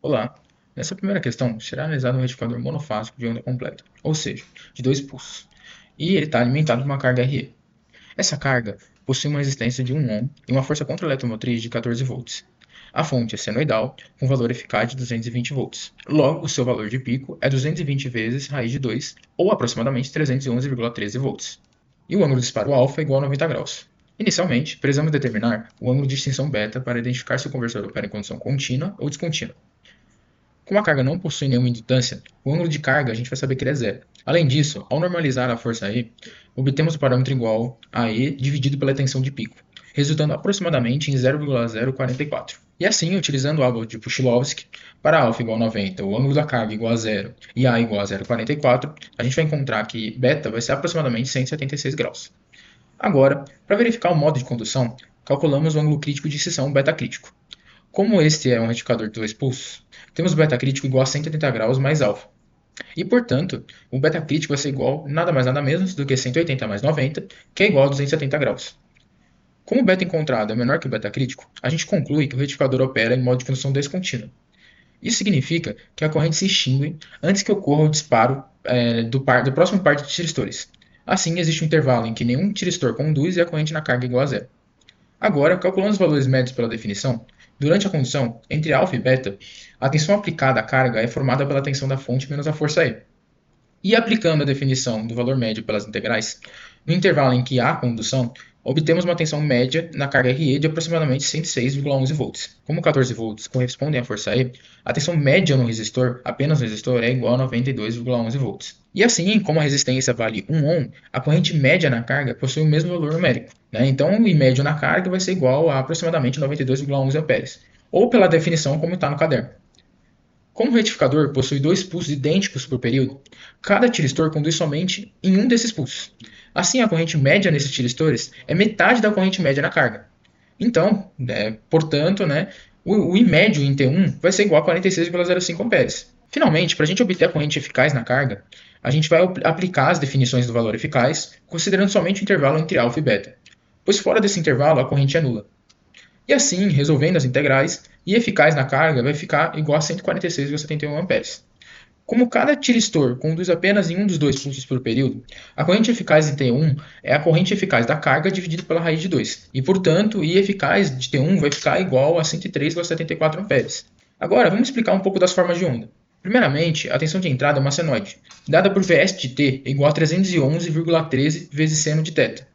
Olá, nessa primeira questão será analisado um retificador monofásico de onda completa, ou seja, de dois pulsos, e ele está alimentado por uma carga RE. Essa carga possui uma resistência de 1 ohm e uma força contra-eletromotriz de 14 volts. A fonte é senoidal, com valor eficaz de 220 volts. Logo, o seu valor de pico é 220 vezes raiz de 2, ou aproximadamente 311,13 volts. E o ângulo de disparo alfa é igual a 90 graus. Inicialmente, precisamos determinar o ângulo de extinção beta para identificar se o conversor opera em condição contínua ou descontínua. Como a carga não possui nenhuma indutância, o ângulo de carga a gente vai saber que ele é zero. Além disso, ao normalizar a força E, obtemos o parâmetro igual a E dividido pela tensão de pico, resultando aproximadamente em 0,044. E assim, utilizando o álgebra de Puchilovsky, para α igual a 90, o ângulo da carga igual a zero e A igual a 0,44, a gente vai encontrar que beta vai ser aproximadamente 176 graus. Agora, para verificar o modo de condução, calculamos o ângulo crítico de excição beta crítico. Como este é um retificador de dois pulsos, temos o beta crítico igual a 180 graus mais alfa. E, portanto, o beta crítico vai ser igual nada mais nada menos do que 180 mais 90, que é igual a 270 graus. Como o beta encontrado é menor que o beta crítico, a gente conclui que o retificador opera em modo de condução descontínua. Isso significa que a corrente se extingue antes que ocorra o disparo do próximo par de tiristores. Assim, existe um intervalo em que nenhum tiristor conduz e a corrente na carga é igual a zero. Agora, calculando os valores médios pela definição, durante a condução entre α e β, a tensão aplicada à carga é formada pela tensão da fonte menos a força E. E aplicando a definição do valor médio pelas integrais, no intervalo em que há condução, obtemos uma tensão média na carga RE de aproximadamente 106,11 volts. Como 14 volts correspondem à força E, a tensão média no resistor, apenas no resistor, é igual a 92,11 volts. E assim, como a resistência vale 1 ohm, a corrente média na carga possui o mesmo valor numérico. Então, o I médio na carga vai ser igual a aproximadamente 92,11 amperes, ou pela definição como está no caderno. Como o retificador possui dois pulsos idênticos por período, cada tiristor conduz somente em um desses pulsos. Assim, a corrente média nesses tiristores é metade da corrente média na carga. Então, portanto, o I médio em T1 vai ser igual a 46,05 amperes. Finalmente, para a gente obter a corrente eficaz na carga, a gente vai aplicar as definições do valor eficaz, considerando somente o intervalo entre α e β, pois fora desse intervalo a corrente é nula. E assim, resolvendo as integrais, I eficaz na carga vai ficar igual a 146,71 amperes. Como cada tiristor conduz apenas em um dos dois pulsos por período, a corrente eficaz em T1 é a corrente eficaz da carga dividida pela raiz de 2, e portanto, I eficaz de T1 vai ficar igual a 103,74 amperes. Agora, vamos explicar um pouco das formas de onda. Primeiramente, a tensão de entrada é uma senoide, dada por Vs de T igual a 311,13 vezes seno de θ.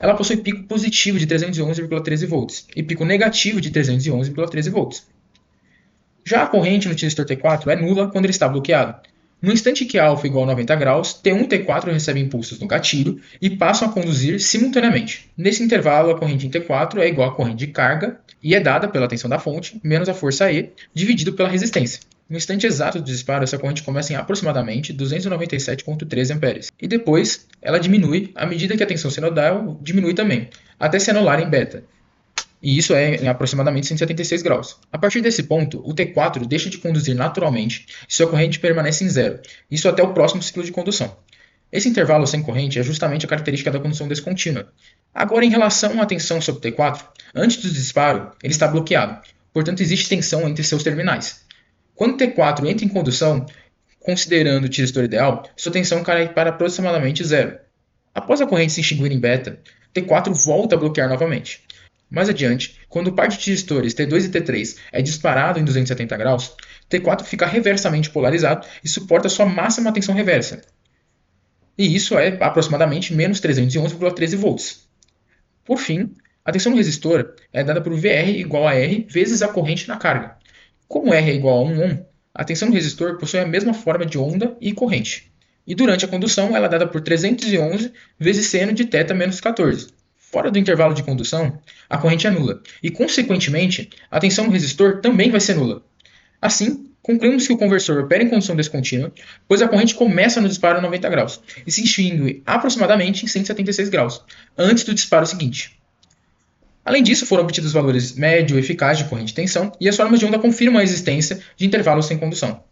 Ela possui pico positivo de 311,13 volts e pico negativo de 311,13 volts. Já a corrente no tiristor T4 é nula quando ele está bloqueado. No instante que α é igual a 90 graus, T1 e T4 recebem impulsos no gatilho e passam a conduzir simultaneamente. Nesse intervalo, a corrente em T4 é igual à corrente de carga e é dada pela tensão da fonte menos a força E, dividido pela resistência. No instante exato do disparo, essa corrente começa em aproximadamente 297,13 amperes. E depois, ela diminui à medida que a tensão sinodal diminui também, até se anular em beta. E isso é em aproximadamente 176 graus. A partir desse ponto, o T4 deixa de conduzir naturalmente e sua corrente permanece em zero, isso até o próximo ciclo de condução. Esse intervalo sem corrente é justamente a característica da condução descontínua. Agora, em relação à tensão sobre o T4, antes do disparo, ele está bloqueado, portanto existe tensão entre seus terminais. Quando o T4 entra em condução, considerando o tiristor ideal, sua tensão cai para aproximadamente zero. Após a corrente se extinguir em beta, T4 volta a bloquear novamente. Mais adiante, quando o par de tiristores T2 e T3 é disparado em 270 graus, T4 fica reversamente polarizado e suporta sua máxima tensão reversa. E isso é aproximadamente menos 311,13 volts. Por fim, a tensão no resistor é dada por VR igual a R vezes a corrente na carga. Como R é igual a 1 ohm, a tensão no resistor possui a mesma forma de onda e corrente. E durante a condução, ela é dada por 311 vezes seno de θ menos 14. Fora do intervalo de condução, a corrente é nula, e, consequentemente, a tensão no resistor também vai ser nula. Assim, concluímos que o conversor opera em condução descontínua, pois a corrente começa no disparo a 90 graus e se extingue aproximadamente em 176 graus, antes do disparo seguinte. Além disso, foram obtidos valores médio e eficaz de corrente e tensão, e as formas de onda confirmam a existência de intervalos sem condução.